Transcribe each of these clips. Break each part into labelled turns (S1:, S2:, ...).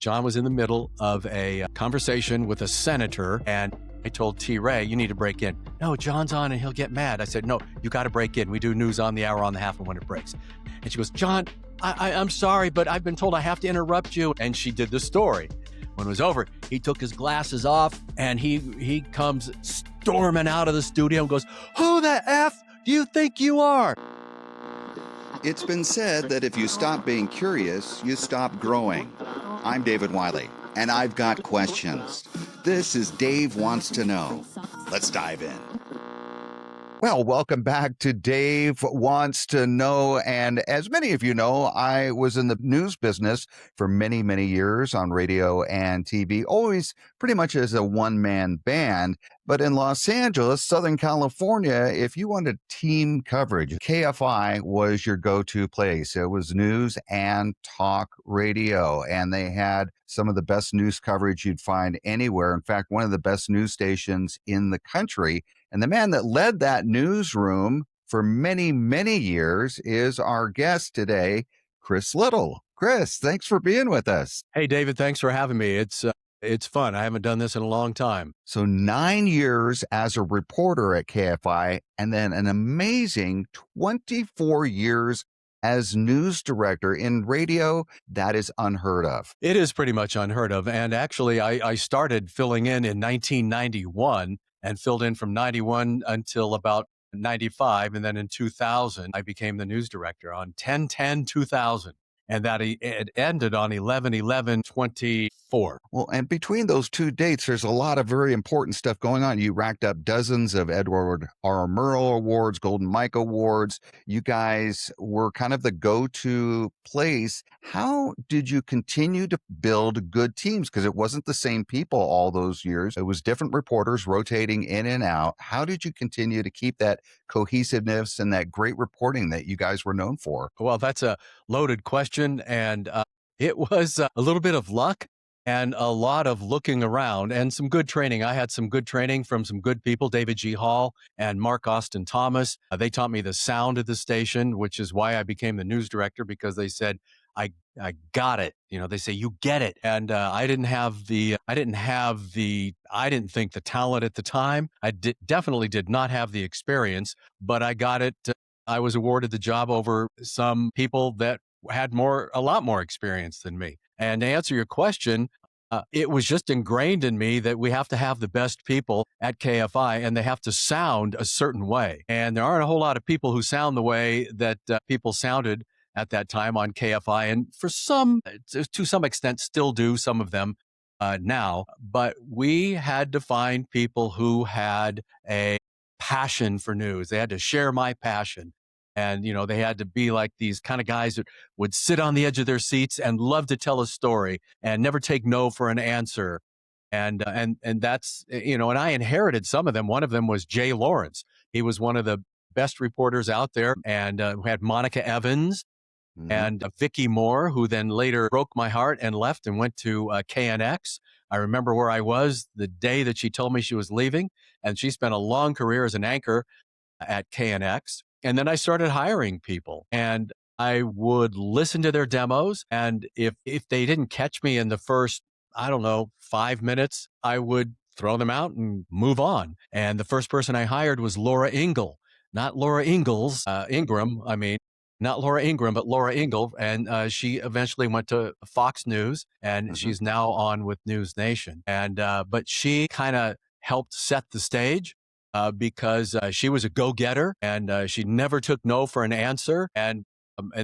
S1: John was in the middle of a conversation with a senator, and I told T. Ray, you need to break in. No, John's on and he'll get mad. I said, no, you got to break in. We do news on the hour, on the half, and when it breaks. And she goes, John, I'm sorry, but I've been told I have to interrupt you. And she did the story. When it was over, he took his glasses off and he comes storming out of the studio and goes, who the F do you think you are?
S2: It's been said that if you stop being curious, you stop growing. I'm David Wiley, and I've got questions. This is Dave Wants to Know. Let's dive in. Well, welcome back to Dave Wants to Know. And as many of you know, I was in the news business for many, many years on radio and TV, always pretty much as a one-man band. But in Los Angeles, Southern California, if you wanted team coverage, KFI was your go-to place. It was news and talk radio, and they had some of the best news coverage you'd find anywhere. In fact, one of the best news stations in the country. And the man that led that newsroom for many, many years is our guest today, Chris Little. Chris, thanks for being with us.
S1: Hey, David, thanks for having me. It's fun. I haven't done this in a long time.
S2: So 9 years as a reporter at KFI, and then an amazing 24 years as news director in radio. That is unheard of.
S1: It is pretty much unheard of. And actually, I started filling in 1991 and filled in from 91 until about 95. And then in 2000, I became the news director on 10/10/2000. And that it ended on 11/11/24.
S2: Well, and between those two dates, there's a lot of very important stuff going on. You racked up dozens of Edward R. Murrow Awards, Golden Mike Awards. You guys were kind of the go-to place. How did you continue to build good teams? Because it wasn't the same people all those years. It was different reporters rotating in and out. How did you continue to keep that cohesiveness and that great reporting that you guys were known for?
S1: Well, that's a loaded question. And it was a little bit of luck and a lot of looking around and some good training. I had some good training from some good people, David G. Hall and Mark Austin Thomas. They taught me the sound of the station, which is why I became the news director, because they said, I got it. You know, they say, you get it. And I didn't think the talent at the time. I definitely did not have the experience, but I got it. I was awarded the job over some people that had a lot more experience than me. And to answer your question, it was just ingrained in me that we have to have the best people at KFI, and they have to sound a certain way. And there aren't a whole lot of people who sound the way that people sounded at that time on KFI. And to some extent, still do, some of them now. But we had to find people who had a passion for news. They had to share my passion. And, you know, they had to be like these kind of guys that would sit on the edge of their seats and love to tell a story and never take no for an answer. And that's, you know, and I inherited some of them. One of them was Jay Lawrence. He was one of the best reporters out there, and we had Monica Evans and Vicki Moore, who then later broke my heart and left and went to KNX. I remember where I was the day that she told me she was leaving, and she spent a long career as an anchor at KNX. And then I started hiring people, and I would listen to their demos. And if they didn't catch me in the first, 5 minutes, I would throw them out and move on. And the first person I hired was Laura Ingle, not Laura Ingalls, Ingram. I mean, not Laura Ingram, but Laura Ingle. And she eventually went to Fox News, and she's now on with News Nation. And but she kind of helped set the stage. Because she was a go-getter, and she never took no for an answer. And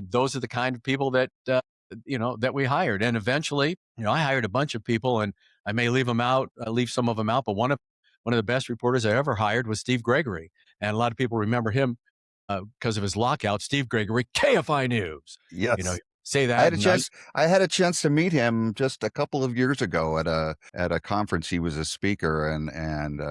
S1: those are the kind of people that, that we hired. And eventually, I hired a bunch of people, and I may leave some of them out, but one of the best reporters I ever hired was Steve Gregory. And a lot of people remember him because of his lockout. Steve Gregory, KFI News.
S2: Yes.
S1: Say that.
S2: I had a chance to meet him just a couple of years ago at a conference. He was a speaker, and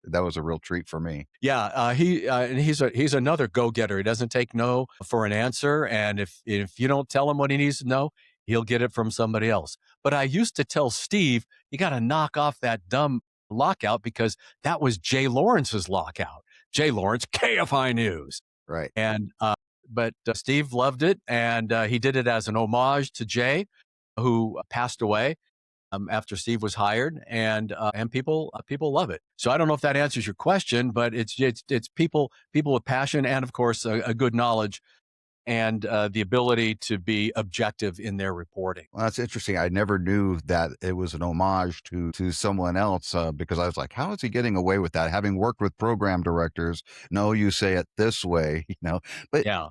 S2: that was a real treat for me.
S1: Yeah, he's another go-getter. He doesn't take no for an answer, and if you don't tell him what he needs to know, he'll get it from somebody else. But I used to tell Steve, you got to knock off that dumb lockout, because that was Jay Lawrence's lockout. Jay Lawrence, KFI News.
S2: Right.
S1: And but Steve loved it, and he did it as an homage to Jay. who passed away after Steve was hired, and people love it. So I don't know if that answers your question, but it's people with passion, and of course a good knowledge and the ability to be objective in their reporting.
S2: Well, that's interesting. I never knew that it was an homage to someone else, because I was like, how is he getting away with that? Having worked with program directors, no, you say it this way, But
S1: Yeah,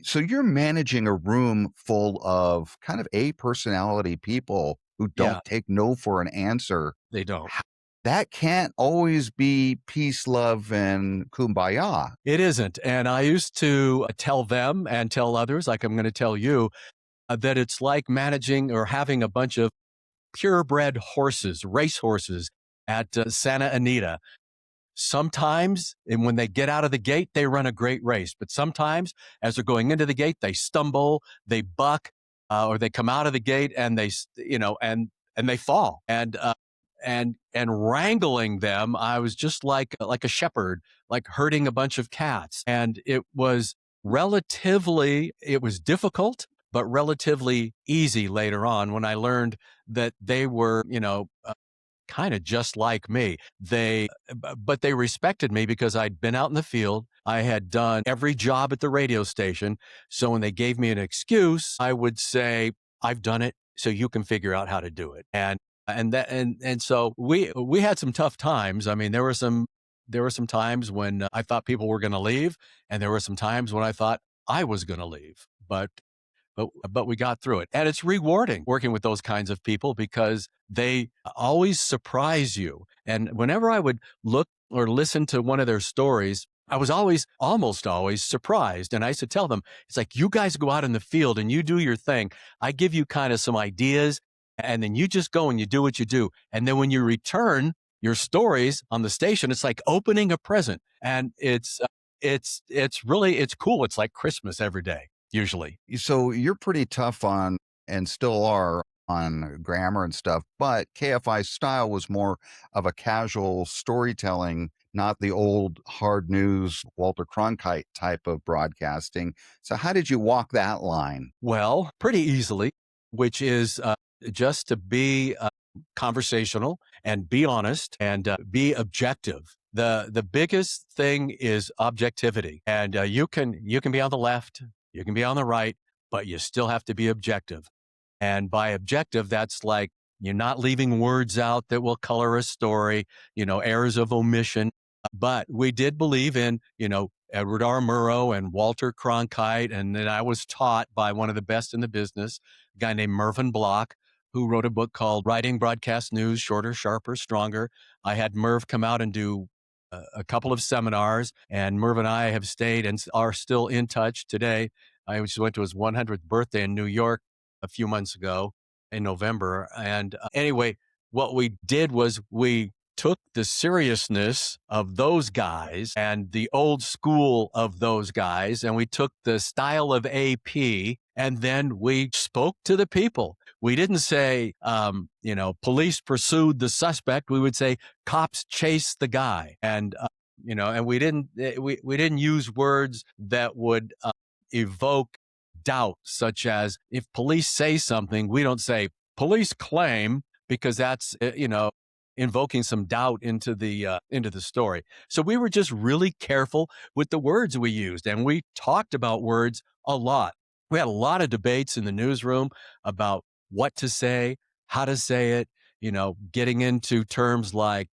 S2: so you're managing a room full of kind of A personality people who
S1: yeah,
S2: don't take no for an answer.
S1: they don't.
S2: H- That can't always be peace, love, and kumbaya.
S1: It isn't. And I used to tell them and tell others, like I'm going to tell you, that it's like managing or having a bunch of purebred horses, race horses at Santa Anita. Sometimes, and when they get out of the gate, they run a great race. But sometimes, as they're going into the gate, they stumble, they buck, or they come out of the gate and and they fall. And wrangling them, I was just like a shepherd, like herding a bunch of cats. And it was difficult, but relatively easy later on when I learned that they were, kind of just like me. But they respected me because I'd been out in the field. I had done every job at the radio station. So when they gave me an excuse, I would say, I've done it, so you can figure out how to do it. And so we had some tough times. I mean, there were some times when I thought people were going to leave, and there were some times when I thought I was going to leave. But we got through it. And it's rewarding working with those kinds of people because they always surprise you. And whenever I would look or listen to one of their stories, I was almost always surprised. And I used to tell them, it's like, you guys go out in the field and you do your thing. I give you kind of some ideas, and then you just go and you do what you do. And then when you return your stories on the station, it's like opening a present. And it's cool. It's like Christmas every day, usually.
S2: So you're pretty tough on, and still are, on grammar and stuff, but KFI Style was more of a casual storytelling, not the old hard news Walter Cronkite type of broadcasting. So how did you walk that line?
S1: Well, pretty easily, which is just to be conversational and be honest and be objective. The biggest thing is objectivity, and you can be on the left, you can be on the right, but you still have to be objective. And by objective, that's like you're not leaving words out that will color a story, errors of omission. But we did believe in, Edward R. Murrow and Walter Cronkite. And then I was taught by one of the best in the business, a guy named Mervyn Block, who wrote a book called Writing Broadcast News Shorter, Sharper, Stronger. I had Merv come out and do a couple of seminars, and Merv and I have stayed and are still in touch today. I just went to his 100th birthday in New York a few months ago in November. And anyway, what we did was we took the seriousness of those guys and the old school of those guys, and we took the style of AP, and then we spoke to the people. We didn't say, police pursued the suspect. We would say cops chased the guy. And we didn't use words that would evoke doubt, such as if police say something, we don't say police claim, because that's, invoking some doubt into the story. So we were just really careful with the words we used, and we talked about words a lot. We had a lot of debates in the newsroom about what to say, how to say it, getting into terms like,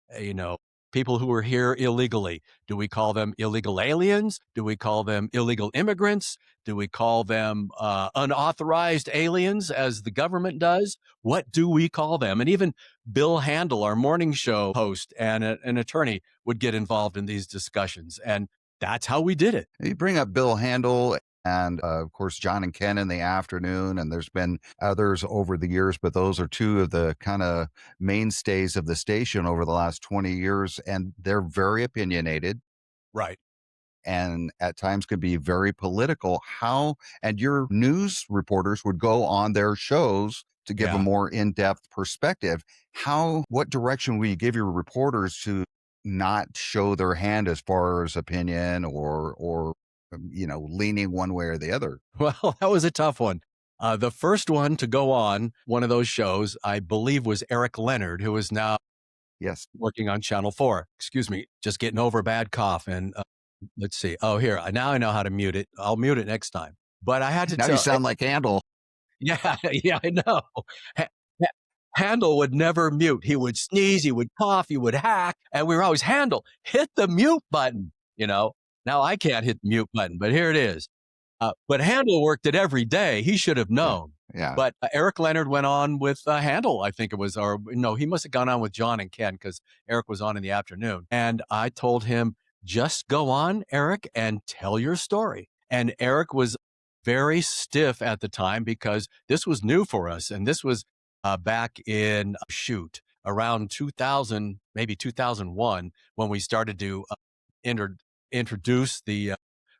S1: people who are here illegally. Do we call them illegal aliens? Do we call them illegal immigrants? Do we call them unauthorized aliens, as the government does? What do we call them? And even Bill Handel, our morning show host and an attorney, would get involved in these discussions. And that's how we did it.
S2: You bring up Bill Handel and, of course, John and Ken in the afternoon, and there's been others over the years, but those are two of the kind of mainstays of the station over the last 20 years, and they're very opinionated
S1: Right.
S2: and at times could be very political. And your news reporters would go on their shows to give a
S1: Yeah.
S2: more in-depth perspective. What direction will you give your reporters to not show their hand as far as opinion or leaning one way or the other?
S1: Well, that was a tough one. The first one to go on one of those shows, I believe, was Eric Leonard, who is now
S2: Yes.
S1: working on Channel 4. Excuse me, just getting over a bad cough. And let's see. Oh, here, now I know how to mute it. I'll mute it next time. But I had to
S2: Now you
S1: tell,
S2: sound like Handel.
S1: yeah, yeah, I know. Ha- Ha- Handel would never mute. He would sneeze, he would cough, he would hack, and we were always, Handel, hit the mute button. You know, now I can't hit the mute button, but here it is. But Handel worked it every day. He should have
S2: Yeah.
S1: known.
S2: Yeah.
S1: But Eric Leonard went on with Handel, I think it was, or no, he must have gone on with John and Ken because Eric was on in the afternoon. And I told him, just go on, Eric, and tell your story. And Eric was very stiff at the time because this was new for us. And this was back in, around 2000, maybe 2001, when we started to inter- introduce the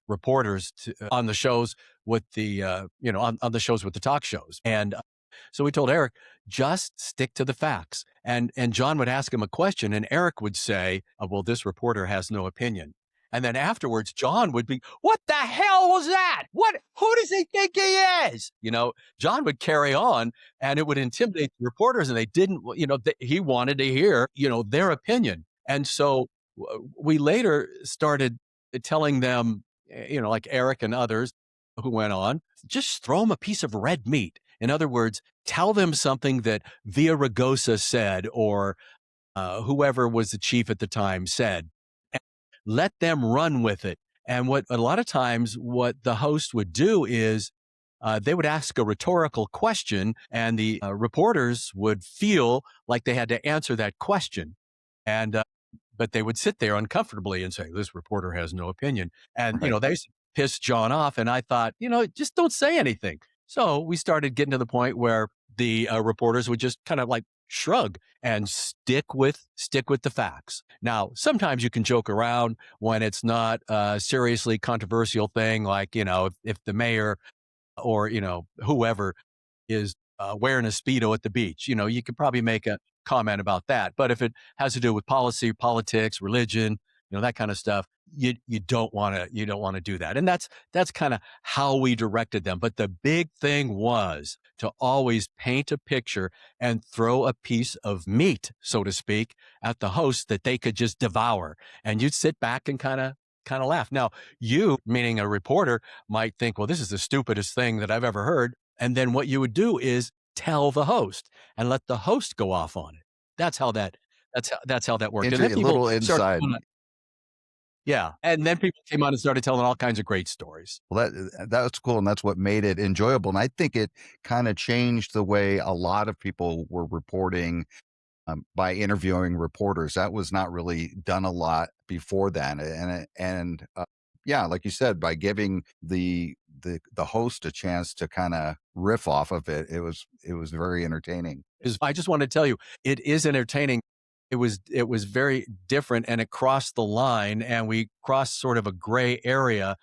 S1: reporters on the shows with the on the shows with the talk shows. And so we told Eric, just stick to the facts. And John would ask him a question, and Eric would say, well, this reporter has no opinion. And then afterwards, John would be, what the hell was that? Who does he think he is? John would carry on, and it would intimidate the reporters, and they didn't, he wanted to hear, their opinion. And so we later started telling them, like Eric and others who went on, just throw them a piece of red meat. In other words, tell them something that Villaraigosa said, or whoever was the chief at the time said, and let them run with it. And what a lot of times what the host would do is they would ask a rhetorical question, and the reporters would feel like they had to answer that question. And but they would sit there uncomfortably and say, this reporter has no opinion. And,
S2: Right.
S1: they pissed John off. And I thought, just don't say anything. So we started getting to the point where the reporters would just kind of like shrug and stick with the facts. Now, sometimes you can joke around when it's not a seriously controversial thing, like, if the mayor or, whoever is wearing a Speedo at the beach. You could probably make a comment about that. But if it has to do with policy, politics, religion, that kind of stuff, you don't want to do that. And that's kind of how we directed them. But the big thing was to always paint a picture and throw a piece of meat, so to speak, at the host that they could just devour. And you'd sit back and kind of laugh. Now, you, meaning a reporter, might think, well, this is the stupidest thing that I've ever heard. And then what you would do is tell the host and let the host go off on it. That's how that worked. And
S2: Into
S1: then
S2: a
S1: people
S2: little
S1: started,
S2: inside.
S1: yeah. And then people came on and started telling all kinds of great stories.
S2: Well, that's cool, and that's what made it enjoyable. And I think it kind of changed the way a lot of people were reporting by interviewing reporters. That was not really done a lot before that, and yeah, like you said, by giving the host a chance to kind of riff off of it, it was very entertaining.
S1: I just want to tell you, it is entertaining. It was very different, and it crossed the line, and we crossed sort of a gray area.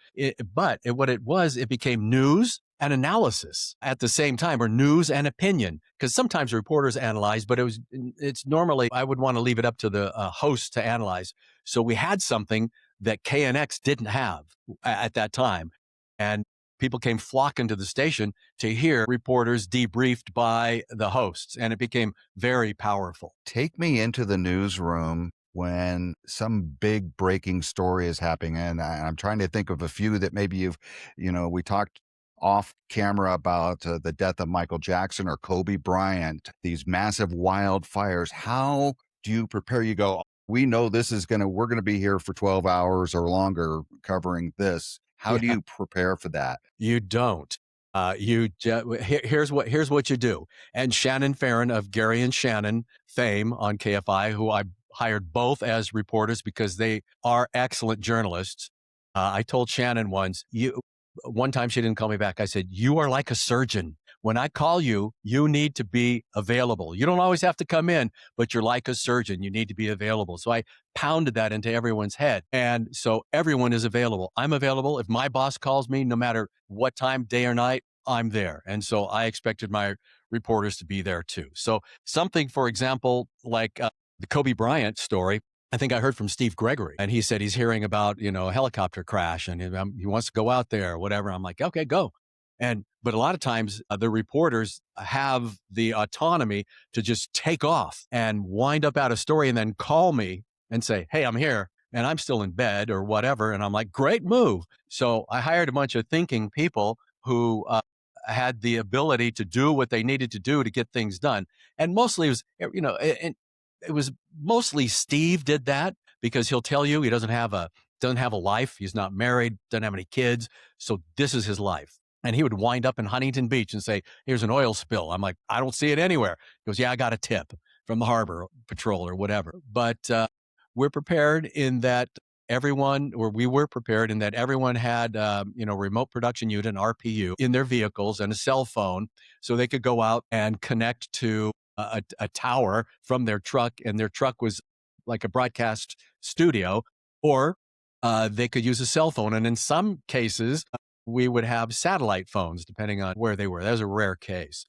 S1: What it was, it became news and analysis at the same time, or news and opinion, because sometimes reporters analyze, but it's normally, I would want to leave it up to the host to analyze. So we had something that KNX didn't have at that time, and people came flocking to the station to hear reporters debriefed by the hosts, and it became very powerful.
S2: Take me into the newsroom when some big breaking story is happening. And I'm trying to think of a few that maybe we talked off camera about the death of Michael Jackson or Kobe Bryant, these massive wildfires. How do you prepare? You go, we know we're going to be here for 12 hours or longer covering this. How do
S1: Yeah.
S2: you prepare for that?
S1: You don't. Here's what you do. And Shannon Farron of Gary and Shannon fame on KFI, who I hired both as reporters because they are excellent journalists. I told Shannon one time she didn't call me back. I said, you are like a surgeon. When I call you, you need to be available. You don't always have to come in, but you're like a surgeon. You need to be available. So I pounded that into everyone's head. And so everyone is available. I'm available. If my boss calls me, no matter what time, day or night, I'm there. And so I expected my reporters to be there too. So something, for example, like the Kobe Bryant story, I think I heard from Steve Gregory, and he said he's hearing about, a helicopter crash, and he wants to go out there or whatever. I'm like, okay, go. But a lot of times the reporters have the autonomy to just take off and wind up out a story and then call me and say, "Hey, I'm here." And I'm still in bed or whatever. And I'm like, great move. So I hired a bunch of thinking people who had the ability to do what they needed to do to get things done. And mostly it was, it was mostly Steve did that because he'll tell you he doesn't have a life. He's not married, doesn't have any kids. So this is his life. And he would wind up in Huntington Beach and say, "Here's an oil spill." I'm like, "I don't see it anywhere." He goes, "Yeah, I got a tip from the harbor patrol or whatever." But we're prepared in that we were prepared in that everyone had, remote production unit, an RPU in their vehicles and a cell phone so they could go out and connect to a tower from their truck. And their truck was like a broadcast studio, or they could use a cell phone. And in some cases, we would have satellite phones, depending on where they were. That was a rare case.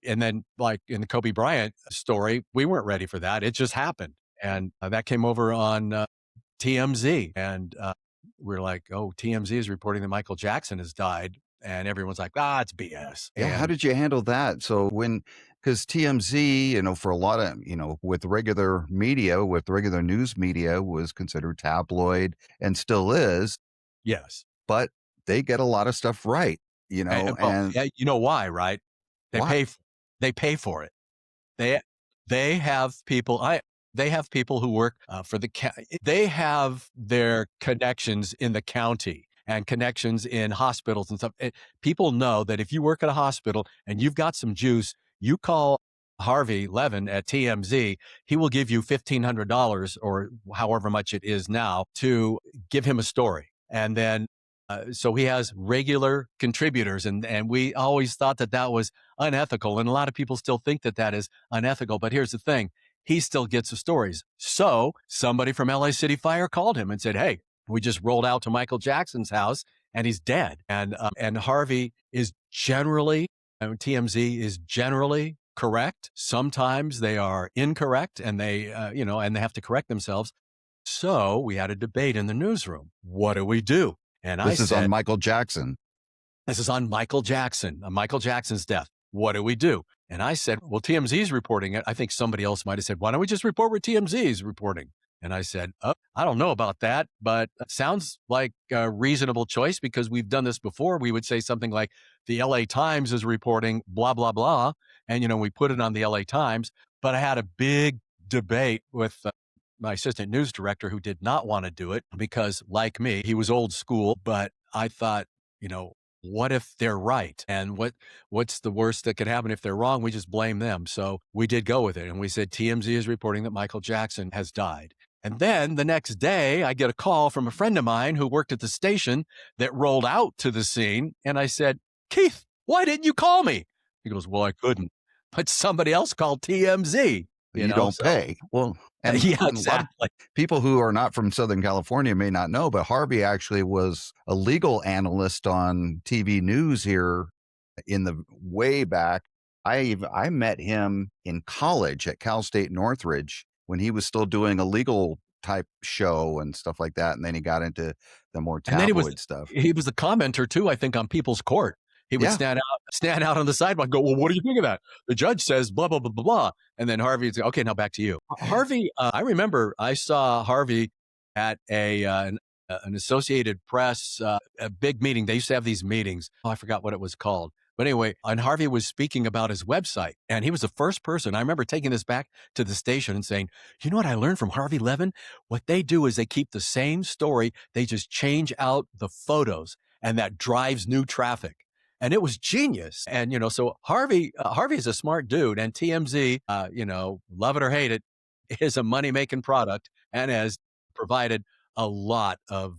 S1: And then, like in the Kobe Bryant story, we weren't ready for that. It just happened. And that came over on TMZ. And we're like, oh, TMZ is reporting that Michael Jackson has died. And everyone's like, it's BS.
S2: Yeah, how
S1: And
S2: did you handle that? So because TMZ, for a lot of, with regular media, with regular news media was considered tabloid and still is,
S1: yes.
S2: but they get a lot of stuff right,
S1: Well,
S2: and
S1: yeah, you know why, right? They
S2: why?
S1: pay, they pay for it. They they have people. They have people who work for the. They have their connections in the county and connections in hospitals and stuff. People know that if you work at a hospital and you've got some juice, you call Harvey Levin at TMZ. He will give you $1,500 or however much it is now to give him a story, and then. So he has regular contributors, and we always thought that was unethical. And a lot of people still think that is unethical. But here's the thing. He still gets the stories. So somebody from LA City Fire called him and said, "Hey, we just rolled out to Michael Jackson's house and he's dead." And Harvey is generally, TMZ is generally correct. Sometimes they are incorrect and and they have to correct themselves. So we had a debate in the newsroom. What do we do? And I
S2: This is on
S1: said,
S2: Michael Jackson.
S1: "This is on Michael Jackson, on Michael Jackson's death. What do we do?" And I said, "Well, TMZ's reporting it." I think somebody else might have said, "Why don't we just report what TMZ's reporting?" And I said, "Oh, I don't know about that, but it sounds like a reasonable choice because we've done this before." We would say something like, "The LA Times is reporting blah, blah, blah." And, we put it on the LA Times. But I had a big debate with my assistant news director who did not want to do it because, like me, he was old school. But I thought, what if they're right? And what's the worst that could happen if they're wrong? We just blame them. So we did go with it. And we said, TMZ is reporting that Michael Jackson has died. And then the next day, I get a call from a friend of mine who worked at the station that rolled out to the scene. And I said, "Keith, why didn't you call me?" He goes, "Well, I couldn't." But somebody else called TMZ,
S2: You don't
S1: so
S2: pay. Well, and
S1: yeah,
S2: a lot of
S1: exactly.
S2: people who are not from Southern California may not know, but Harvey actually was a legal analyst on TV news here in the way back. I met him in college at Cal State Northridge when he was still doing a legal type show and stuff like that. And then he got into the more
S1: And then
S2: tabloid stuff.
S1: he was a commenter too, I think, on People's Court. He would
S2: Yeah.
S1: stand out on the sidewalk and go, "Well, what do you think of that? The judge says blah, blah, blah, blah, blah." And then Harvey would say, "Okay, now back to you." Harvey, I remember I saw Harvey at an Associated Press, a big meeting. They used to have these meetings. Oh, I forgot what it was called. But anyway, and Harvey was speaking about his website. And he was the first person. I remember taking this back to the station and saying, "You know what I learned from Harvey Levin? What they do is they keep the same story. They just change out the photos. And that drives new traffic." And it was genius. And, so Harvey is a smart dude, and TMZ, love it or hate it, is a money-making product and has provided a lot of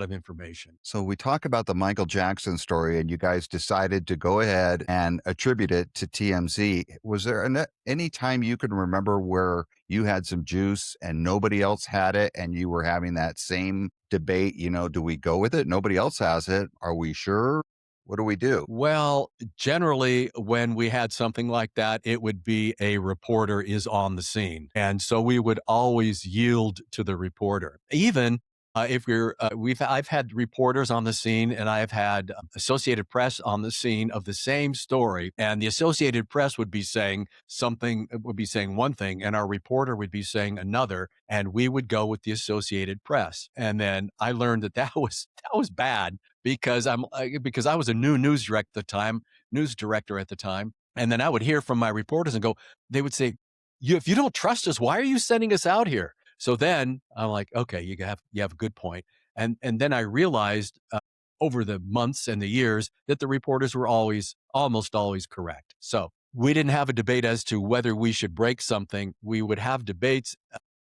S1: information.
S2: So we talk about the Michael Jackson story, and you guys decided to go ahead and attribute it to TMZ. Was there any time you can remember where you had some juice and nobody else had it, and you were having that same debate? Do we go with it? Nobody else has it. Are we sure? What do we do?
S1: Well, generally, when we had something like that, it would be a reporter is on the scene. And so we would always yield to the reporter. Even If we're I've had reporters on the scene, and I've had Associated Press on the scene of the same story, and the Associated Press would be saying something, would be saying one thing, and our reporter would be saying another, and we would go with the Associated Press. And then I learned that that was bad because I was a new news director at the time, and then I would hear from my reporters and go, they would say, if you don't trust us, why are you sending us out here? So then I'm like, okay, you have a good point. And then I realized over the months and the years that the reporters were almost always correct. So we didn't have a debate as to whether we should break something. We would have debates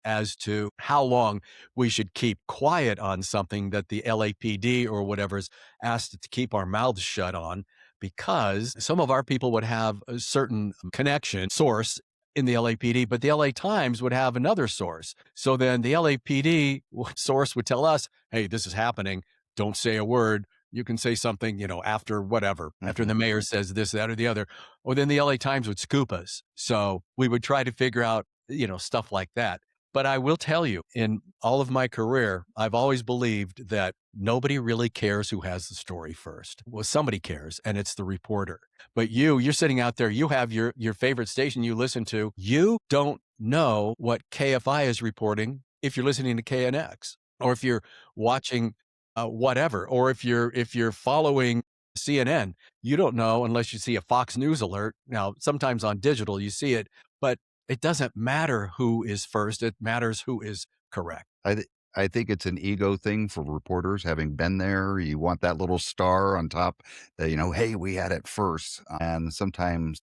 S1: as to how long we should keep quiet on something that the LAPD or whatever's asked to keep our mouths shut on, because some of our people would have a certain connection source in the LAPD, but the LA Times would have another source. So then the LAPD source would tell us, hey, this is happening. Don't say a word. You can say something, after whatever, after the mayor says this, that, or the other. Or then the LA Times would scoop us. So we would try to figure out, stuff like that. But I will tell you, in all of my career, I've always believed that nobody really cares who has the story first. Well, somebody cares, and it's the reporter. But you're sitting out there, you have your favorite station you listen to. You don't know what KFI is reporting if you're listening to KNX, or if you're watching whatever, or if you're following CNN. You don't know unless you see a Fox News alert. Now, sometimes on digital you see it, but it doesn't matter who is first. It matters who is correct.
S2: I think it's an ego thing for reporters having been there. You want that little star on top that, hey, we had it first. And sometimes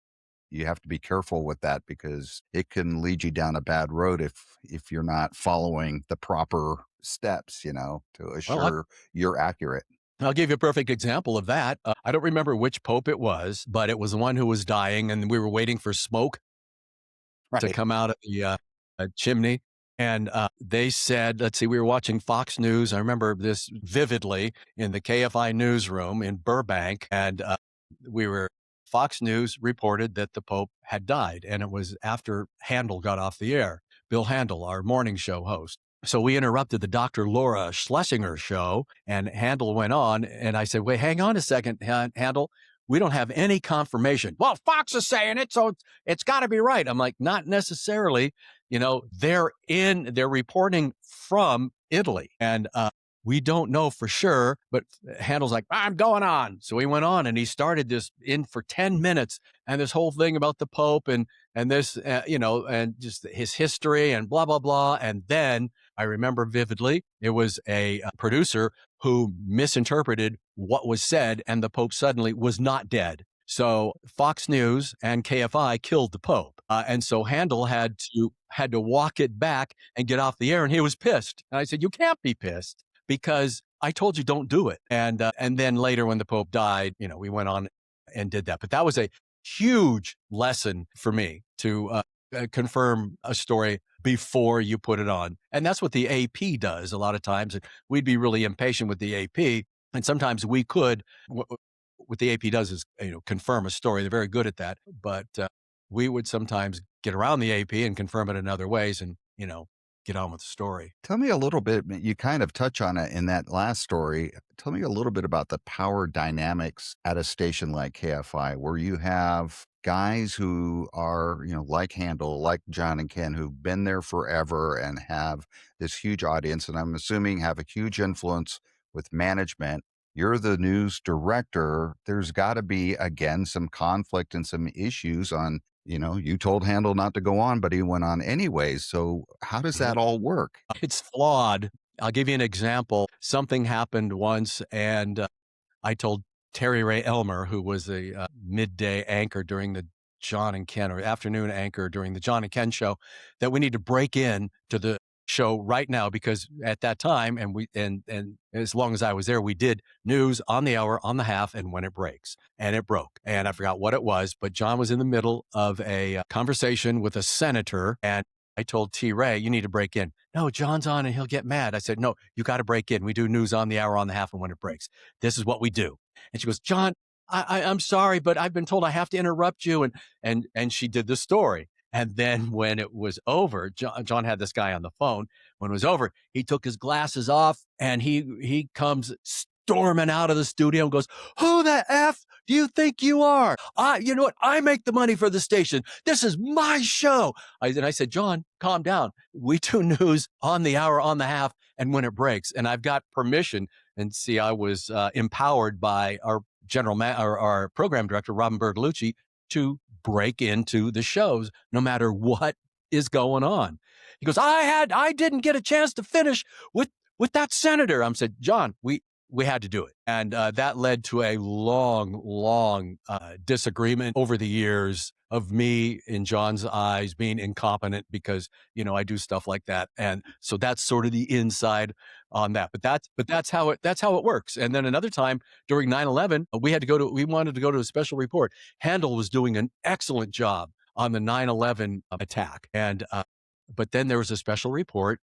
S2: you have to be careful with that because it can lead you down a bad road if you're not following the proper steps, to
S1: Well, I,
S2: assure you're accurate.
S1: I'll give you a perfect example of that. I don't remember which pope it was, but it was the one who was dying, and we were waiting for smoke to
S2: Right.
S1: come out of the chimney. And they said, let's see, we were watching Fox News. I remember this vividly in the KFI Newsroom in Burbank. And Fox News reported that the Pope had died. And it was after Handel got off the air, Bill Handel, our morning show host. So we interrupted the Dr. Laura Schlesinger show, and Handel went on. And I said, wait, hang on a second, Handel. We don't have any confirmation. Well, Fox is saying it, so it's got to be right. I'm like, not necessarily. They're reporting from Italy, and we don't know for sure. But Handel's like, I'm going on. So he went on, and he started this in for 10 minutes, and this whole thing about the Pope and this, and just his history and blah blah blah. And then I remember vividly, it was a producer who misinterpreted what was said, and the Pope suddenly was not dead. So Fox News and KFI killed the Pope, and so Handel had to walk it back and get off the air, and he was pissed. And I said, "You can't be pissed because I told you don't do it." And then later, when the Pope died, we went on and did that. But that was a huge lesson for me to confirm a story before you put it on. And that's what the AP does a lot of times. And we'd be really impatient with the AP. And sometimes we could, what the AP does is, confirm a story. They're very good at that. But we would sometimes get around the AP and confirm it in other ways and, get on with the story.
S2: Tell me a little bit, you kind of touch on it in that last story. Tell me a little bit about the power dynamics at a station like KFI, where you have guys who are, like Handel, like John and Ken, who've been there forever and have this huge audience, and I'm assuming have a huge influence with management. You're the news director. There's got to be, again, some conflict and some issues on, you told Handel not to go on, but he went on anyways. So how does that all work?
S1: It's flawed. I'll give you an example. Something happened once, and I told Terry Ray Elmer, who was a midday anchor during the John and Ken, or afternoon anchor during the John and Ken show, that we need to break in to the show right now, because at that time, and as long as I was there, we did news on the hour, on the half, and when it breaks. And it broke. And I forgot what it was, but John was in the middle of a conversation with a senator, and I told T. Ray, you need to break in. No, John's on and he'll get mad. I said, no, you got to break in. We do news on the hour, on the half, and when it breaks. This is what we do. And she goes, John, I'm sorry, but I've been told I have to interrupt you. And she did the story. And then when it was over, John had this guy on the phone. When it was over, he took his glasses off and he comes storming out of the studio and goes, "Who the F do you think you are? You know what? I make the money for the station. This is my show." And I said, "John, calm down. We do news on the hour, on the half, and when it breaks." And I've got permission. And see, I was empowered by our our program director, Robin Bertolucci, to break into the shows no matter what is going on. He goes, I didn't get a chance to finish with that senator." I said, "John, we had to do it." And that led to a long disagreement over the years of me, in John's eyes, being incompetent because, I do stuff like that. And so that's sort of the inside on that. But that's how it works. And then another time during 9/11, we wanted to go to a special report. Handel was doing an excellent job on the 9/11 attack. And but then there was a special report,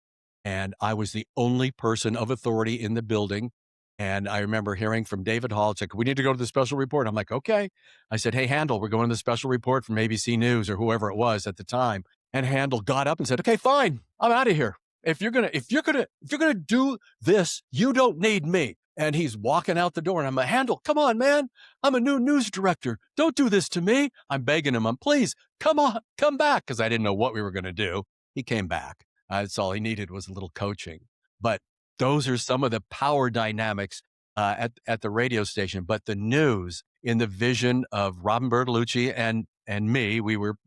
S1: and I was the only person of authority in the building. And I remember hearing from David Hall, it's like, "We need to go to the special report." I'm like, "Okay." I said, "Hey, Handel, we're going to the special report from ABC News," or whoever it was at the time. And Handel got up and said, "Okay, fine. I'm out of here. If you're gonna do this, you don't need me." And he's walking out the door, and I'm like, "Handel, come on, man. I'm a new news director. Don't do this to me." I'm begging him, please, come on, come back. Cause I didn't know what we were going to do. He came back. That's all he needed was a little coaching. But those are some of the power dynamics at the radio station. But the news, in the vision of Robin Bertolucci and me, we were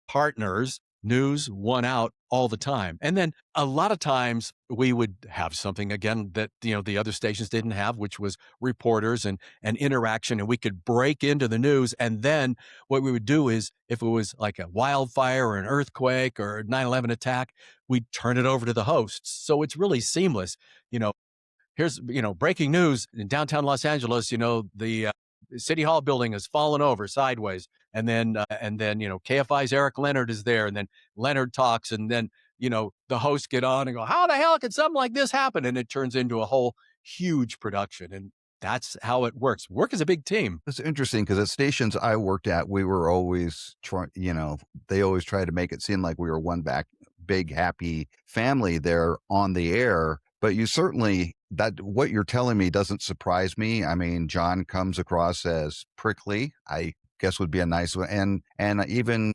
S1: partners. News won out all the time. And then a lot of times we would have something again that, the other stations didn't have, which was reporters and interaction. And we could break into the news. And then what we would do is, if it was like a wildfire or an earthquake or a 9/11 attack, we'd turn it over to the hosts. So it's really seamless. You know, here's, breaking news in downtown Los Angeles. The City Hall building has fallen over sideways. And then, KFI's Eric Leonard is there. And then Leonard talks. And then, the hosts get on and go, "How the hell could something like this happen?" And it turns into a whole huge production. And that's how it works. Work is a big team.
S3: It's interesting because at stations I worked at, we were always trying, they always tried to make it seem like we were one big, happy family there on the air. But you certainly, that what you're telling me doesn't surprise me. I mean, John comes across as prickly, I guess would be a nice one. And even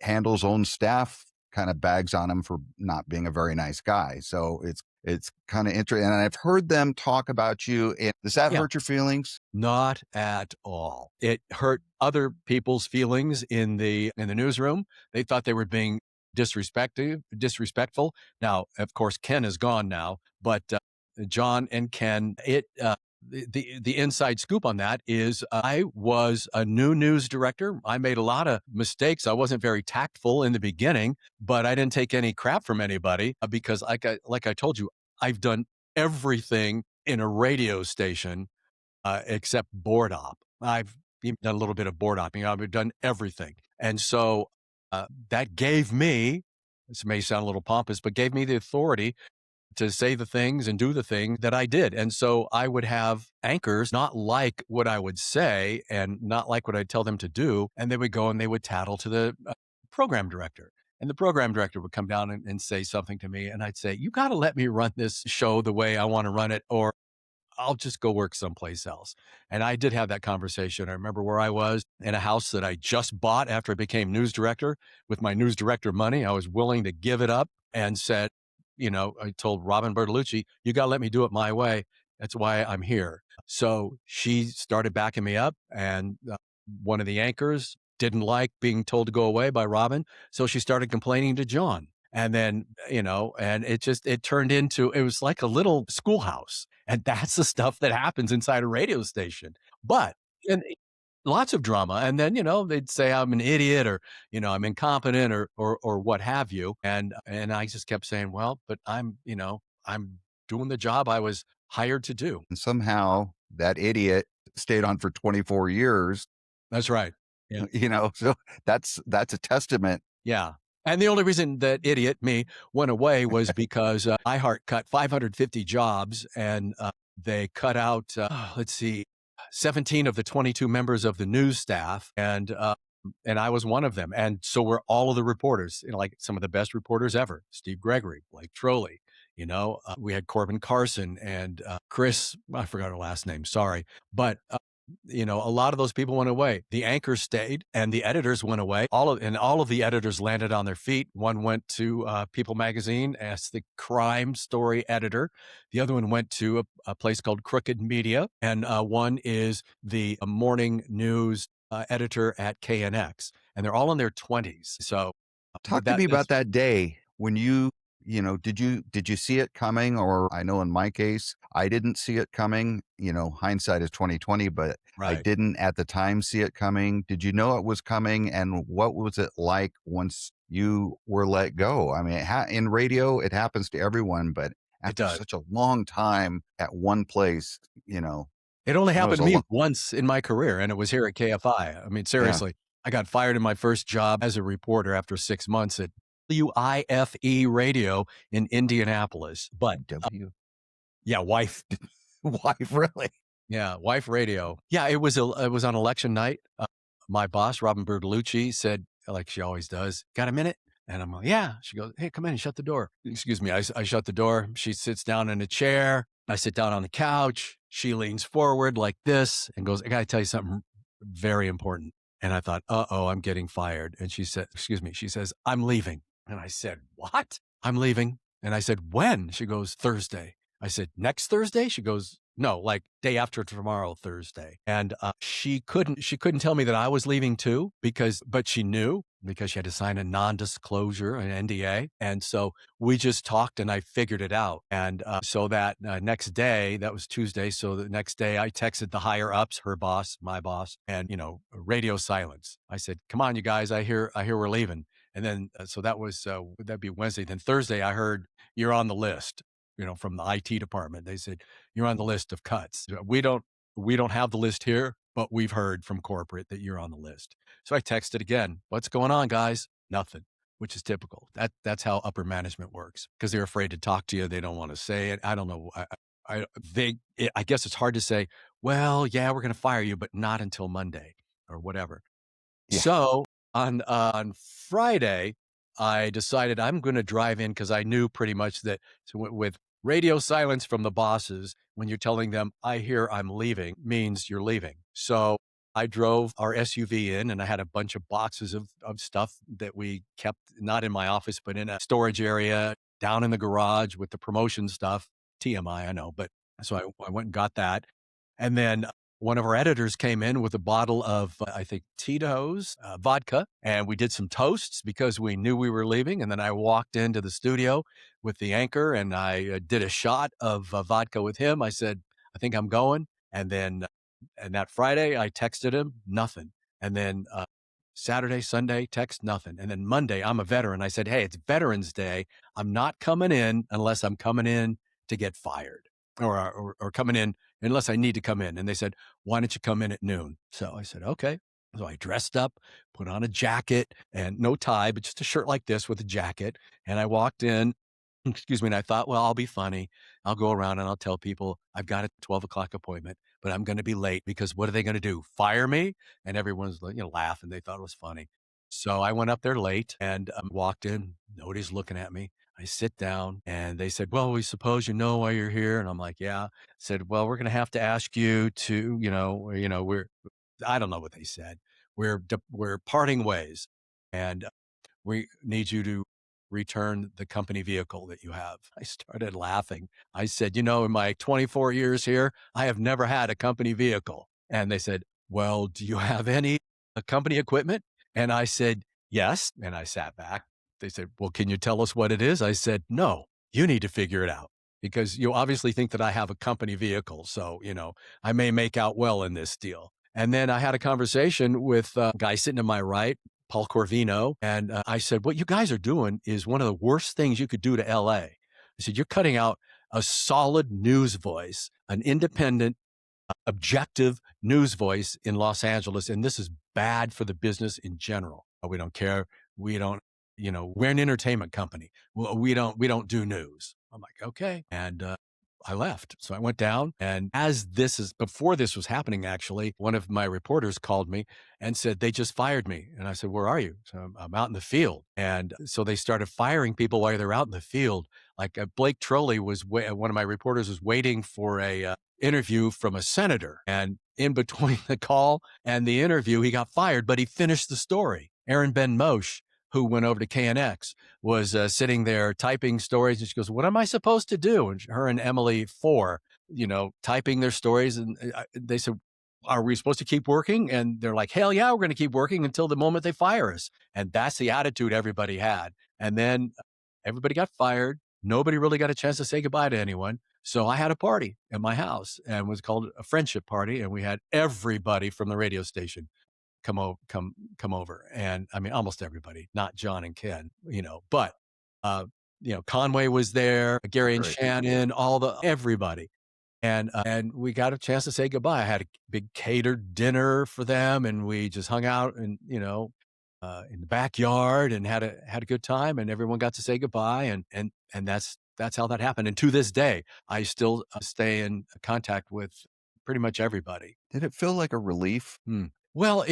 S3: Handel's own staff kind of bags on him for not being a very nice guy. So it's kind of interesting. And I've heard them talk about you. Does that hurt your feelings?
S1: Not at all. It hurt other people's feelings in the newsroom. They thought they were being disrespectful. Now, of course, Ken is gone now, but John and Ken, the inside scoop on that is I was a new news director. I made a lot of mistakes. I wasn't very tactful in the beginning, but I didn't take any crap from anybody because like I told you, I've done everything in a radio station except board op. I've even done a little bit of board opping. I've done everything. And so that gave me, this may sound a little pompous, but gave me the authority to say the things and do the things that I did. And so I would have anchors not like what I would say and not like what I'd tell them to do. And they would go and they would tattle to the program director. And the program director would come down and say something to me. And I'd say, "You got to let me run this show the way I want to run it, or I'll just go work someplace else." And I did have that conversation. I remember where I was in a house that I just bought after I became news director. With my news director money, I was willing to give it up and said, I told Robin Bertolucci, "You got to let me do it my way. That's why I'm here." So she started backing me up. And one of the anchors didn't like being told to go away by Robin. So she started complaining to John. And then, and it turned into, it was like a little schoolhouse. And that's the stuff that happens inside a radio station. But, and lots of drama. And then, they'd say I'm an idiot or, I'm incompetent or what have you. And I just kept saying, well, but I'm doing the job I was hired to do.
S3: And somehow that idiot stayed on for 24 years.
S1: That's right. Yeah.
S3: So that's a testament.
S1: Yeah. And the only reason that idiot, me, went away was because iHeart cut 550 jobs and they cut out, 17 of the 22 members of the news staff. And and I was one of them. And so were all of the reporters, like some of the best reporters ever: Steve Gregory, Blake Trolley. We had Corbin Carson and Chris. I forgot her last name. Sorry, but a lot of those people went away. The anchors stayed, and the editors went away. All of the editors landed on their feet. One went to People Magazine as the crime story editor. The other one went to a place called Crooked Media, and one is the morning news editor at KNX, and they're all in their 20s. So
S3: Talk to
S1: that
S3: me
S1: is
S3: about that day when did you see it coming? Or I know in my case, I didn't see it coming. Hindsight is 2020, but I
S1: right.
S3: didn't at the time see it coming. Did you know it was coming? And what was it like once you were let go? I mean, in radio, it happens to everyone, but
S1: It
S3: after
S1: does.
S3: such a long time at one place,
S1: It only
S3: I know
S1: happened
S3: it's
S1: to
S3: a
S1: me
S3: lot.
S1: once in my career, and it was here at KFI. I mean,
S3: Yeah.
S1: seriously, I got fired in my first job as a reporter after 6 months at WIFE radio in Indianapolis. But yeah, wife,
S3: Why, really?
S1: yeah, wife radio. Yeah, it was on election night. My boss, Robin Bertolucci, said, like she always does, "Got a minute?" And I'm like, "Yeah." She goes, "Hey, come in and shut the door." Excuse me. I shut the door. She sits down in a chair. I sit down on the couch. She leans forward like this and goes, "I got to tell you something very important." And I thought, "Uh-oh, I'm getting fired." And she said, excuse me, she says, "I'm leaving." And I said, "What?" "I'm leaving." And I said, "When?" She goes, "Thursday." I said, "Next Thursday?" She goes, "No, like day after tomorrow, Thursday." And she couldn't tell me that I was leaving too, but she knew because she had to sign a non-disclosure, an NDA. And so we just talked and I figured it out. And so that next day, that was Tuesday. So the next day I texted the higher ups, her boss, my boss, and, radio silence. I said, "Come on, you guys, I hear we're leaving." And then, so that was, that'd be Wednesday. Then Thursday, I heard, "You're on the list," from the IT department. They said, "You're on the list of cuts. We don't have the list here, but we've heard from corporate that you're on the list." So I texted again, "What's going on, guys?" Nothing, which is typical. That's how upper management works because they're afraid to talk to you. They don't want to say it. I don't know. I guess it's hard to say, "Well, yeah, we're going to fire you, but not until Monday," or whatever.
S3: Yeah.
S1: So on Friday, I decided I'm going to drive in because I knew pretty much that, so with radio silence from the bosses, when you're telling them, "I hear I'm leaving," means you're leaving. So I drove our SUV in, and I had a bunch of boxes of stuff that we kept not in my office, but in a storage area down in the garage with the promotion stuff. TMI, I know, but so I went and got that. And then one of our editors came in with a bottle of, I think, Tito's vodka, and we did some toasts because we knew we were leaving. And then I walked into the studio with the anchor, and I did a shot of vodka with him. I said, "I think I'm going." And then, and that Friday, I texted him, nothing. And then Saturday, Sunday, text, nothing. And then Monday, I'm a veteran. I said, "Hey, it's Veterans Day. I'm not coming in unless I'm coming in to get fired, or coming in unless I need to come in." And they said, "Why don't you come in at noon?" So I said, "Okay." So I dressed up, put on a jacket and no tie, but just a shirt like this with a jacket. And I walked in, excuse me, and I thought, well, I'll be funny. I'll go around and I'll tell people I've got a 12 o'clock appointment, but I'm going to be late because what are they going to do? Fire me? And everyone's like, laughing. They thought it was funny. So I went up there late and walked in. Nobody's looking at me. I sit down and they said, "Well, we suppose you know why you're here." And I'm like, "Yeah." Said, "Well, we're going to have to ask you to, I don't know what they said. We're parting ways, and we need you to return the company vehicle that you have." I started laughing. I said, "In my 24 years here, I have never had a company vehicle." And they said, "Well, do you have any company equipment?" And I said, "Yes." And I sat back. They said, "Well, can you tell us what it is?" I said, "No, you need to figure it out because you obviously think that I have a company vehicle. So, I may make out well in this deal." And then I had a conversation with a guy sitting to my right, Paul Corvino. And I said, "What you guys are doing is one of the worst things you could do to LA." I said, "You're cutting out a solid news voice, an independent, objective news voice in Los Angeles. And this is bad for the business in general. We don't care. We don't, we're an entertainment company. Well, we don't do news." I'm like, "Okay." And I left. So I went down, and before this was happening, actually, one of my reporters called me and said, they just fired me. And I said, where are you? So I'm out in the field. And so they started firing people while they're out in the field. Like Blake Trolley one of my reporters was waiting for a interview from a senator. And in between the call and the interview, he got fired, but he finished the story. Aaron Ben Moshe, who went over to KNX, was sitting there typing stories. And she goes, what am I supposed to do? And her and Emily Four, typing their stories. And they said, are we supposed to keep working? And they're like, hell yeah, we're going to keep working until the moment they fire us. And that's the attitude everybody had. And then everybody got fired. Nobody really got a chance to say goodbye to anyone. So I had a party at my house, and it was called a friendship party. And we had everybody from the radio station come over. And I mean, almost everybody, not John and Ken, but, uh, Conway was there, Gary and
S3: Right.
S1: Shannon, everybody. And we got a chance to say goodbye. I had a big catered dinner for them, and we just hung out and, in the backyard and had a good time, and everyone got to say goodbye. And that's how that happened. And to this day, I still stay in contact with pretty much everybody.
S3: Did it feel like a relief?
S1: Well,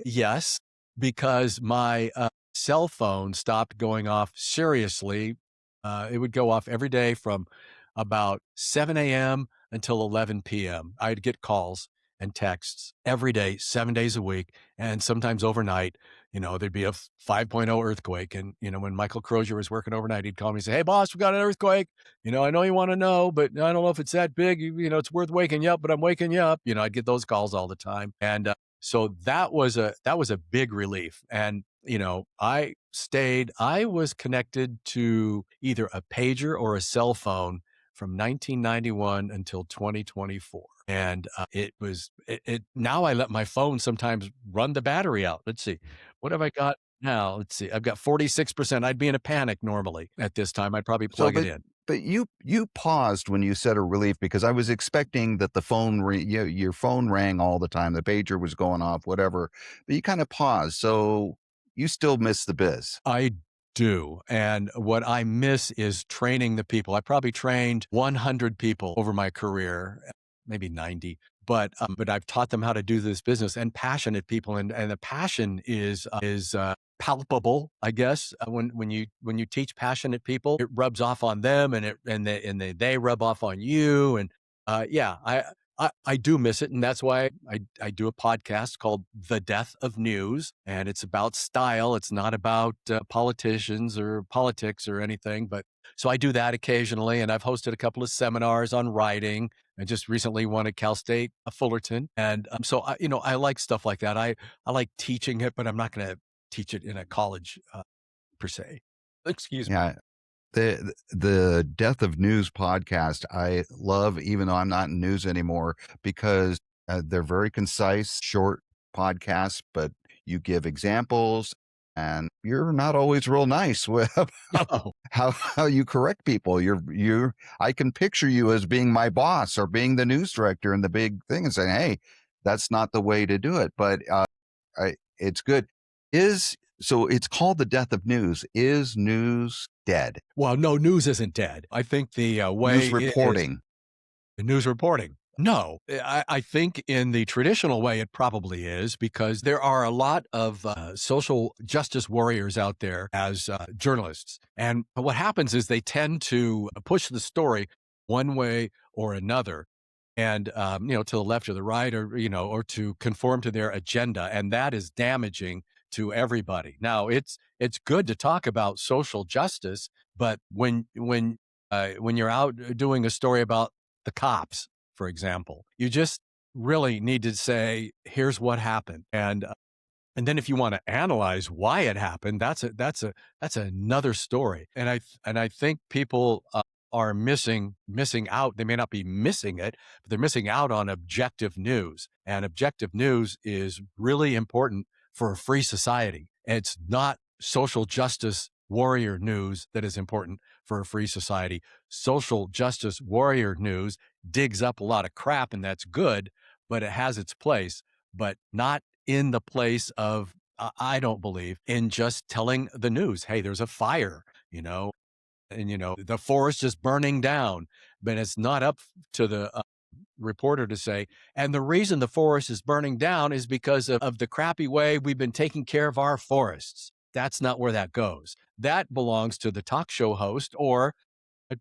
S1: yes, because my cell phone stopped going off seriously. It would go off every day from about 7 a.m. until 11 p.m. I'd get calls and texts every day, 7 days a week, and sometimes overnight. There'd be a 5.0 earthquake. And, when Michael Crozier was working overnight, he'd call me and say, hey, boss, we got an earthquake. I know you want to know, but I don't know if it's that big. It's worth waking you up, but I'm waking you up. I'd get those calls all the time. And so that was a big relief. And, I was connected to either a pager or a cell phone from 1991 until 2024. And now I let my phone sometimes run the battery out. Let's see. What have I got now? Let's see. I've got 46%. I'd be in a panic normally at this time. I'd probably
S3: So,
S1: plug it in.
S3: but you paused when you said a relief, because I was expecting that the your phone rang all the time, the pager was going off, whatever. But you kind of paused, so you still miss the biz.
S1: I do. And what I miss is training the people. I probably trained 100 people over my career, maybe 90. But I've taught them how to do this business, and passionate people. And the passion is palpable, I guess. When you teach passionate people, it rubs off on them, and they rub off on you. And yeah, I do miss it. And that's why I do a podcast called The Death of News. And it's about style. It's not about politicians or politics or anything. But so I do that occasionally. And I've hosted a couple of seminars on writing. I just recently won at Cal State Fullerton. And so I like stuff like that. I like teaching it, but I'm not going to teach it in a college per se. Excuse me.
S3: Yeah. The Death of News podcast I love, even though I'm not in news anymore, because they're very concise, short podcasts, but you give examples, and you're not always real nice with
S1: Oh,
S3: how you correct people. I can picture you as being my boss or being the news director in the big thing and saying, hey, that's not the way to do it. But it's good. So it's called The Death of News. Is news dead?
S1: well, no, news isn't dead. I think the way
S3: News reporting.
S1: the news reporting. No, I think in the traditional way, it probably is, because there are a lot of social justice warriors out there as journalists. And what happens is they tend to push the story one way or another, and, to the left or the right, or to conform to their agenda. And that is damaging to everybody. Now, it's good to talk about social justice, but when you're out doing a story about the cops, for example, you just really need to say, here's what happened. And then if you want to analyze why it happened, that's another story. And I think people are missing out. They may not be missing it, but they're missing out on objective news. And objective news is really important for a free society. It's not social justice warrior news that is important for a free society. Social justice warrior news digs up a lot of crap, and that's good, but it has its place, but not in the place of, I don't believe, in just telling the news, hey, there's a fire, and the forest is burning down, but it's not up to the reporter to say, and the reason the forest is burning down is because of the crappy way we've been taking care of our forests. That's not where that goes. That belongs to the talk show host or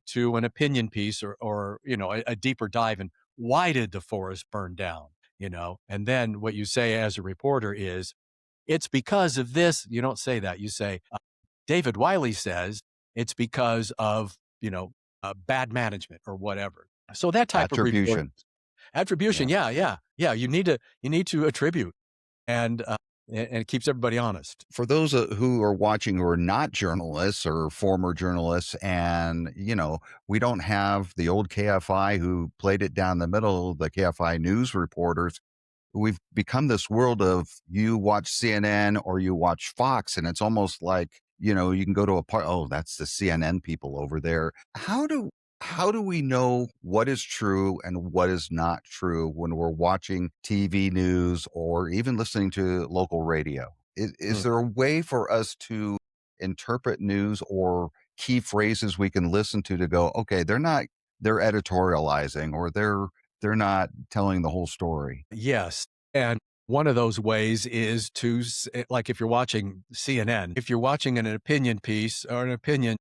S1: to an opinion piece or a deeper dive in why did the forest burn down, and then what you say as a reporter is it's because of this. You don't say that. You say, David Wiley says it's because of, bad management or whatever. So that type of report,
S3: Attribution.
S1: attribution.
S3: Yeah.
S1: Yeah. You need to attribute and, and it keeps everybody honest.
S3: For those who are watching who are not journalists or former journalists, and we don't have the old KFI who played it down the middle, the KFI news reporters. We've become this world of you watch CNN or you watch Fox, and it's almost like, you can go to a part, oh, that's the CNN people over there. How do we know what is true and what is not true when we're watching TV news or even listening to local radio? Is
S1: Mm.
S3: there a way for us to interpret news or key phrases we can listen to go, okay, they're editorializing, or they're not telling the whole story?
S1: Yes. And one of those ways is like if you're watching CNN, if you're watching an opinion piece or an opinion,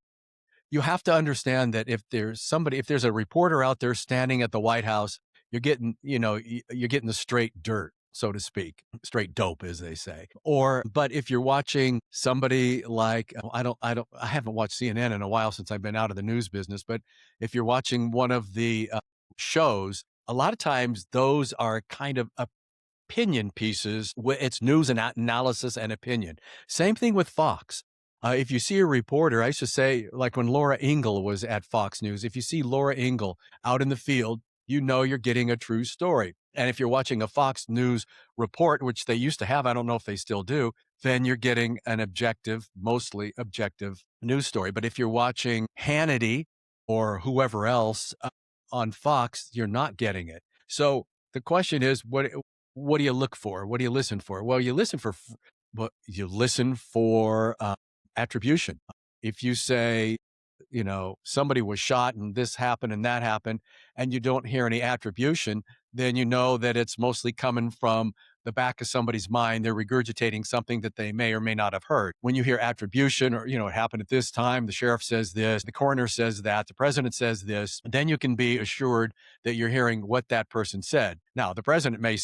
S1: you have to understand that if there's a reporter out there standing at the White House, you're getting the straight dirt, so to speak, straight dope, as they say. But if you're watching somebody like, I haven't watched CNN in a while since I've been out of the news business, but if you're watching one of the shows, a lot of times those are kind of opinion pieces. It's news and analysis and opinion. Same thing with Fox. If you see a reporter, I used to say, like when Laura Ingle was at Fox News, if you see Laura Ingle out in the field, you're getting a true story. And if you're watching a Fox News report, which they used to have, I don't know if they still do, then you're getting an objective, mostly objective news story. But if you're watching Hannity or whoever else on Fox, you're not getting it. So the question is, what do you look for? What do you listen for? Well, you listen for attribution. If you say, somebody was shot and this happened and that happened, and you don't hear any attribution, then you know that it's mostly coming from the back of somebody's mind. They're regurgitating something that they may or may not have heard. When you hear attribution or, it happened at this time, the sheriff says this, the coroner says that, the president says this, then you can be assured that you're hearing what that person said. Now, the president may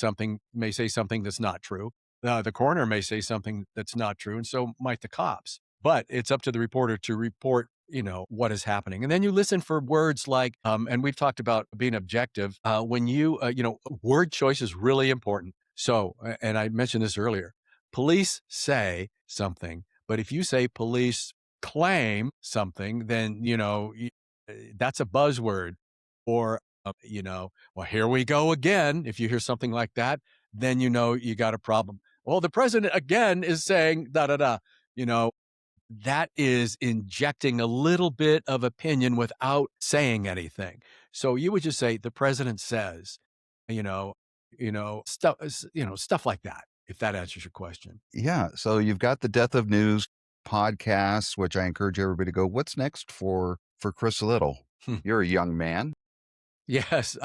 S1: say something that's not true. The coroner may say something that's not true, and so might the cops. But it's up to the reporter to report, what is happening. And then you listen for words like, and we've talked about being objective. When word choice is really important. So, and I mentioned this earlier, police say something, but if you say police claim something, then, that's a buzzword. Or, well, here we go again. If you hear something like that, then you got a problem. Well, the president again is saying da da da. You know, that is injecting a little bit of opinion without saying anything. So you would just say the president says, you know, stuff like that. If that answers your question.
S3: Yeah. So you've got the Death of News podcast, which I encourage everybody to go. What's next for Chris Little?
S1: Hmm.
S3: You're a young man.
S1: Yes.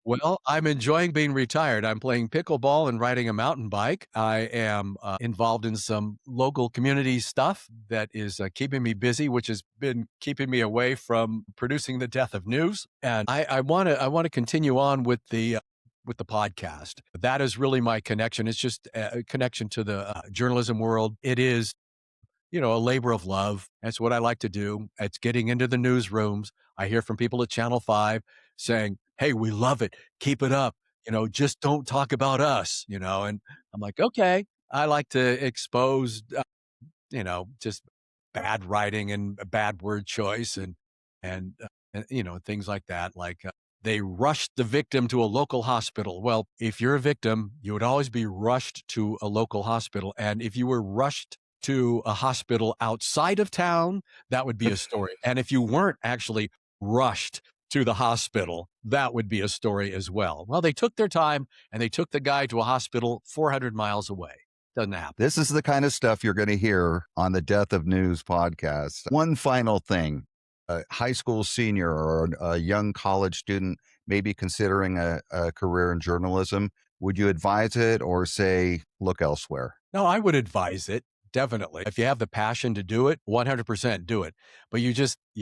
S1: Well, I'm enjoying being retired. I'm playing pickleball and riding a mountain bike. I am involved in some local community stuff that is keeping me busy, which has been keeping me away from producing the Death of News. And I want to continue on with the podcast. That is really my connection. It's just a connection to the journalism world. It is a labor of love. That's what I like to do. It's getting into the newsrooms. I hear from people at Channel 5 saying, "Hey, we love it. Keep it up. Just don't talk about us," and I'm like, okay, I like to expose, just bad writing and bad word choice and things like that. Like, they rushed the victim to a local hospital. Well, if you're a victim, you would always be rushed to a local hospital. And if you were rushed to a hospital outside of town, that would be a story. And if you weren't actually rushed to the hospital, that would be a story as well. Well, they took their time and they took the guy to a hospital 400 miles away. Doesn't happen.
S3: This is the kind of stuff you're going to hear on the Death of News podcast. One final thing. a high school senior or a young college student maybe considering a career in journalism, would you advise it or say, look elsewhere?
S1: No, I would advise it. Definitely. If you have the passion to do it, 100% do it. But you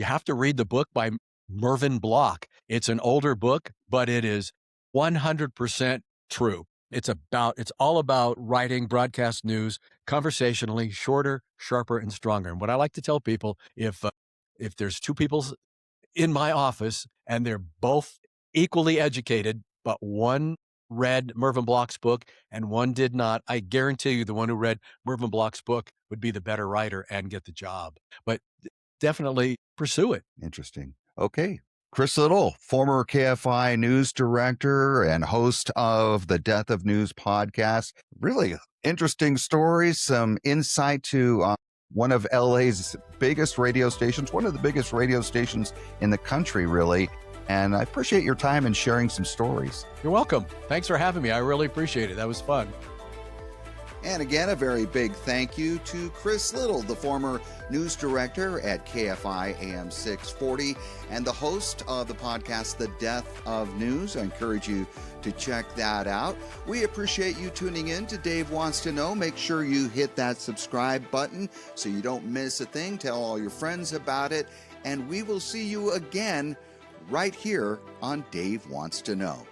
S1: have to read the book by Mervyn Block. It's an older book, but it is 100% true. It's all about writing broadcast news conversationally, shorter, sharper, and stronger. And what I like to tell people, if there's two people in my office and they're both equally educated, but one read Mervyn Block's book and one did not, I guarantee you the one who read Mervyn Block's book would be the better writer and get the job. But definitely pursue it.
S3: Interesting. Okay. Chris Little, former KFI news director and host of the Death of News podcast. Really interesting stories, some insight to one of LA's biggest radio stations, one of the biggest radio stations in the country, really. And I appreciate your time and sharing some stories.
S1: You're welcome. Thanks for having me. I really appreciate it. That was fun.
S2: And again, a very big thank you to Chris Little, the former news director at KFI AM 640 and the host of the podcast, The Death of News. I encourage you to check that out. We appreciate you tuning in to Dave Wants to Know. Make sure you hit that subscribe button so you don't miss a thing. Tell all your friends about it. And we will see you again right here on Dave Wants to Know.